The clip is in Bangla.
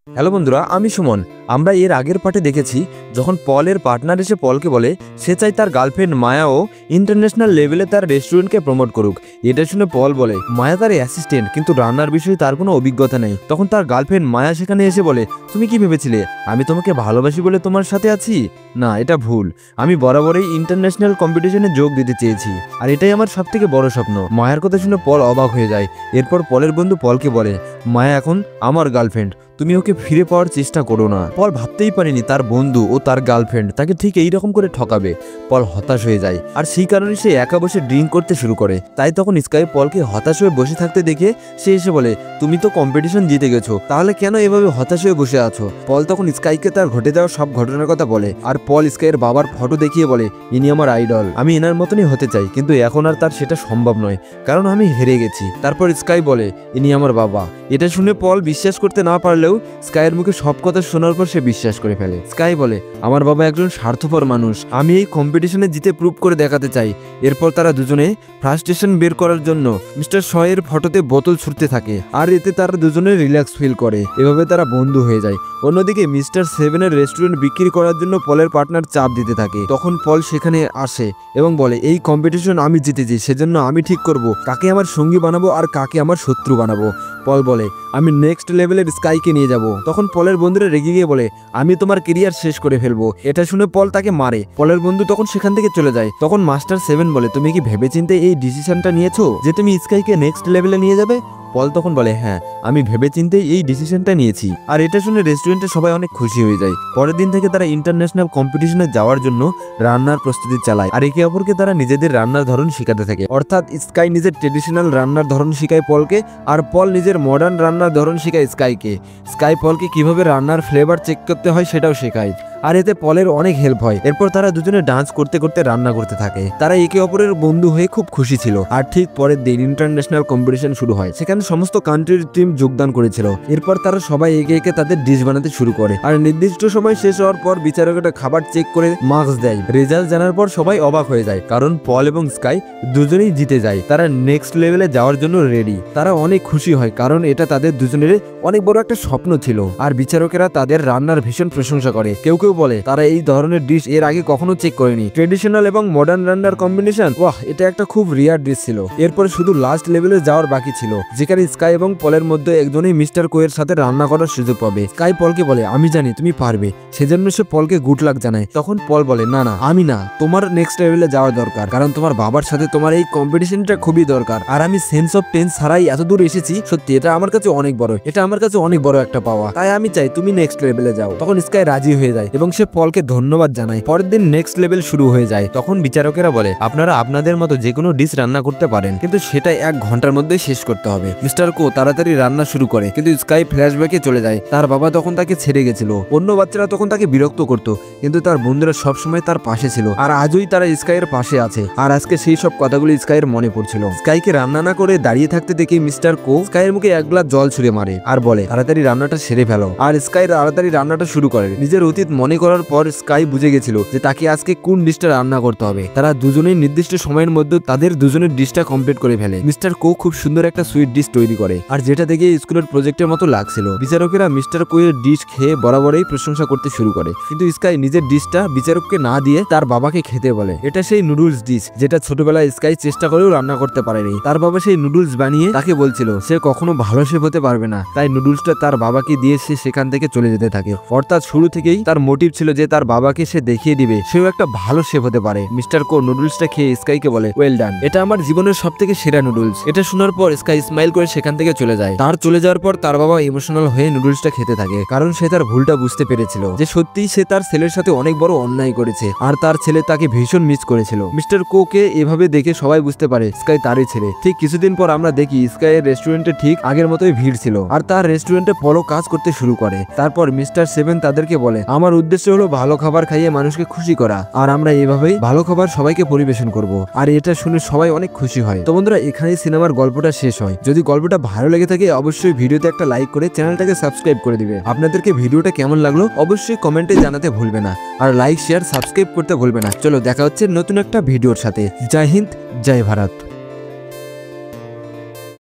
হ্যালো বন্ধুরা, আমি সুমন। আমরা এর আগের পার্টে দেখেছি যখন পলের পার্টনার এসে পলকে বলে সে চাই তার গার্লফ্রেন্ড মায়াও ইন্টারন্যাশনাল লেভেলে তার রেস্টুরেন্টকে প্রমোট করুক। এটা শুনে পল বলে মায়া তার অ্যাসিস্ট্যান্ট, কিন্তু রান্নার বিষয়ে তার কোনো অভিজ্ঞতা নেই। তখন তার গার্লফ্রেন্ড মায়া সেখানে এসে বলে, তুমি কি ভেবেছিলে আমি তোমাকে ভালোবাসি বলে তোমার সাথে আছি? না, এটা ভুল। আমি বরাবরই ইন্টারন্যাশনাল কম্পিটিশনে যোগ দিতে চেয়েছি, আর এটাই আমার সবথেকে বড় স্বপ্ন। মায়ার কথা শুনে পল অবাক হয়ে যায়। এরপর পলের বন্ধু পলকে বলে, মায়া এখন আমার গার্লফ্রেন্ড, তুমি ওকে ফিরে পাওয়ার চেষ্টা করো না। পল ভাবতেই পারেনি তার বন্ধু ও তার গার্লফ্রেন্ড তাকে ঠিক এইরকম করে ঠকাবে। পল হতাশ হয়ে যায়, আর সেই কারণে সে একা বসে ড্রিঙ্ক করতে শুরু করে। তাই তখন স্কাই পলকে হতাশ হয়ে বসে থাকতে দেখে সে এসে বলে, তুমি তো কম্পিটিশন জিতে গেছো, তাহলে কেন এভাবে হতাশ হয়ে বসে আছো? পল তখন স্কাইকে তার ঘটে যাওয়া সব ঘটনার কথা বলে, আর পল স্কাইয়ের বাবার ফটো দেখিয়ে বলে, ইনি আমার আইডল, আমি এনার মতনই হতে চাই, কিন্তু এখন আর তার সেটা সম্ভব নয়, কারণ আমি হেরে গেছি। তারপর স্কাই বলে, ইনি আমার বাবা। এটা শুনে পল বিশ্বাস করতে না পারলেও স্কাইয়ের মুখে সব কথা শোনার পর সে বিশ্বাস করে ফেলে। স্কাই বলে, আমার বাবা একজন স্বার্থপর মানুষ, আমি এই কম্পিটিশনে জিতে প্রুভ করে দেখাতে চাই। এরপর তারা দুজনে ফ্রাস্ট্রেশন বের করার জন্য মিস্টার শয়ের ফটোতে বোতল ছুটতে থাকে, আর এতে তারা দুজনে রিল্যাক্স ফিল করে। এভাবে তারা বন্ধু হয়ে যায়। অন্যদিকে মিস্টার সেভেনের রেস্টুরেন্ট বিক্রি করার জন্য পলের পার্টনার চাপ দিতে থাকে। তখন পল সেখানে আসে এবং বলে, এই কম্পিটিশন আমি জিতেছি, সেজন্য আমি ঠিক করব কাকে আমার সঙ্গী বানাবো আর কাকে আমার শত্রু বানাবো। পল বলে, আমি নেক্সট লেভেলের স্কাইকে নিয়ে যাব। তখন পলের বন্ধুরা রেগে গিয়ে বলে, আমি তোমার কেরিয়ার শেষ করে ফেলবো। এটা শুনে পল তাকে মারে। পলের বন্ধু তখন সেখান থেকে চলে যায়। তখন মাস্টার সেভেন বলে, তুমি কি ভেবেচিন্তে এই ডিসিশনটা নিয়েছো যে তুমি স্কাইকে নেক্সট লেভেলে নিয়ে যাবে? পল তখন বলে, হ্যাঁ, আমি ভেবেচিন্তে এই ডিসিশনটা নিয়েছি। আর এটা শুনে রেস্টুরেন্টে সবাই অনেক খুশি হয়ে যায়। পরের দিন থেকে তারা ইন্টারন্যাশনাল কম্পিটিশনে যাওয়ার জন্য রান্নার প্রস্তুতি চালায়, আর একে অপরকে তারা নিজেদের রান্নার ধরন শেখাতে থাকে। অর্থাৎ স্কাই নিজের ট্রেডিশনাল রান্নার ধরন শেখায় পলকে, আর পল নিজের মডার্ন রান্নার ধরন শেখায় স্কাইকে। স্কাই পলকে কিভাবে রান্নার ফ্লেভার চেক করতে হয় সেটাও শেখায়, আর এতে পলের অনেক হেল্প হয়। এরপর তারা দুজনে ডান্স করতে করতে রান্না করতে থাকে। তারা একে অপরের বন্ধু হয়ে খুব খুশি ছিল। আর ঠিক পরের দিন ইন্টারন্যাশনাল কম্পিটিশন শুরু হয়। সেখানে সমস্ত কান্ট্রির টিম যোগদান করেছিল। এরপর তারা সবাই একে একে তাদের ডিশ বানাতে শুরু করে, আর নির্দিষ্ট সময় শেষ হওয়ার পর বিচারকরা খাবার চেক করে মার্কস দেয়। রেজাল্ট জানার পর সবাই অবাক হয়ে যায়, কারণ পল এবং স্কাই দুজনেই জিতে যায়। তারা নেক্সট লেভেলে যাওয়ার জন্য রেডি। তারা অনেক খুশি হয়, কারণ এটা তাদের দুজনের অনেক বড় একটা স্বপ্ন ছিল। আর বিচারকেরা তাদের রান্নার ভীষণ প্রশংসা করে। কেউ কেউ বলে তারা এই ধরনের ডিশ এর আগে কখনো চেক করেনি। ট্রেডিশনাল এবং মডার্ন রান্নার কম্বিনেশন, ওয়াহ, এটা একটা খুব রিয়ার ডিশ ছিল। এরপরে শুধু লাস্ট লেভেলে যাওয়ার বাকি ছিল, যেখানে স্কাই এবং পলের মধ্যে একজনই মিস্টার কোয়ের সাথে রান্না করার সুযোগ পাবে। স্কাই পলকে বলে, আমি জানি তুমি পারবে, সেজন্য সে পলকে গুড লাক জানায়। তখন পল বলে, না না, আমি না, তোমার নেক্সট লেভেলে যাওয়া দরকার, কারণ তোমার বাবার সাথে তোমার এই কম্পিটিশনটা খুবই দরকার। আর আমি সেন্স অফ টেন্স ছাড়াই এত দূর এসেছি, সত্যি এটা আমার কাছে অনেক বড়, এটা আমার কাছে অনেক বড় একটা পাওয়া। তাই আমি চাই তুমি নেক্সট লেভেলে যাও। তখন স্কাই রাজি হয়ে যায় এবং সে পলকে ধন্যবাদ জানায়। পরের দিন নেক্সট লেভেল শুরু হয়ে যায়। তখন বিচারকেরা বলে, আপনারা আপনাদের মতো যে কোনো ডিশ রান্না করতে পারেন, কিন্তু সেটা 1 ঘন্টার মধ্যে শেষ করতে হবে। মিস্টার কো তাড়াতাড়ি রান্না শুরু করে, কিন্তু স্কাই ফ্ল্যাশব্যাকে চলে যায়। তার বাবা তখন তাকে ছেড়ে গেছিল। অন্য বাচ্চারা তখন তাকে বিরক্ত করতো, কিন্তু তার বন্ধুরা সবসময় তার পাশে ছিল, আর আজই তারা স্কাইয়ের পাশে আছে। আর আজকে সেই সব কথাগুলো স্কাইয়ের মনে পড়ছিল। স্কাইকে রান্না না করে দাঁড়িয়ে থাকতে দেখে মিস্টার কো স্কাইয়ের মুখে 1 গ্লাস জল ছুঁড়ে মারে, আর বলে, তাড়াতাড়ি রান্নাটা সেরে ফেলো। আর স্কাই তাড়াতাড়ি রান্নাটা শুরু করে। নিজের অতীত মনে করার পর স্কাই বুঝে গেছিল যে তাকে আজকে কোন ডিশটা রান্না করতে হবে। তারা দুজনেই নির্দিষ্ট সময়ের মধ্যে তাদের দুজনের ডিশটা কমপ্লিট করে ফেলে। মিস্টার কো খুব সুন্দর একটা সুইট ডিশ তৈরি করে, আর যেটা দেখে স্কুলের প্রজেক্টের মতো লাগছিল। বিচারকেরা মিস্টার কোয়ের ডিশ খেয়ে বরাবরই প্রশংসা করতে শুরু করে, কিন্তু স্কাই নিজের ডিশটা বিচারককে না দিয়ে তার বাবাকে খেতে বলে। এটা সেই নুডলস ডিশ যেটা ছোটবেলায় স্কাই চেষ্টা করেও রান্না করতে পারেনি। তার বাবা সেই নুডলস বানিয়ে তাকে বলছিল সে কখনো ভালো শেফ হতে পারবে না, তাই নুডলসটা তার বাবাকে দিয়ে সে সেখান থেকে চলে যেতে থাকে। অর্থাৎ শুরু থেকেই তার মোটিভ ছিল যে তার বাবাকে সে দেখিয়ে দিবে সেও একটা ভালো শেফ হতে পারে। মিস্টার কো নুডলসটা খেয়ে স্কাইকে বলে, ওয়েল ডান, এটা আমার জীবনের সবথেকে সেরা নুডলস। এটা শোনার পর স্কাই স্মাইল করে সেখান থেকে চলে যায়। তার চলে যাওয়ার পর তার বাবা ইমোশনাল হয়ে নুডলসটা খেতে থাকে, কারণ সে তার ভুলটা বুঝতে পেরেছিল যে সত্যিই সে তার ছেলের সাথে অনেক বড় অন্যায় করেছে, আর তার ছেলে তাকে ভীষণ মিস করেছিল। মিস্টার কোকে এভাবে দেখে সবাই বুঝতে পারে স্কাই তারই ছেলে। ঠিক কিছুদিন পর আমরা দেখি স্কাইয়ের রেস্টুরেন্টে ঠিক আগের মতোই ভিড় ছিল, আর তার রেস্টুরেন্টে পলো কাজ করতে শুরু করে। তারপর মিস্টার সেভেন তাদেরকে বলে, আমার উদ্দেশ্য হলো ভালো খাবার খাইয়ে মানুষকে খুশি করা, আর আমরা এভাবেই ভালো খাবার সবাইকে পরিবেশন করব। আর এটা শুনে সবাই অনেক খুশি হয়। তো বন্ধুরা, এখানেই সিনেমার গল্পটা শেষ হয়। যদি গল্পটা ভালো লেগে থাকে অবশ্যই ভিডিওতে একটা লাইক করে চ্যানেলটাকে সাবস্ক্রাইব করে দিবে। আপনাদেরকে ভিডিওটা কেমন লাগলো অবশ্যই কমেন্টে জানাতে ভুলবে না, আর লাইক শেয়ার সাবস্ক্রাইব করতে ভুলবে না। চলো দেখা হচ্ছে নতুন একটা ভিডিওর সাথে। জয় হিন্দ, জয় ভারত।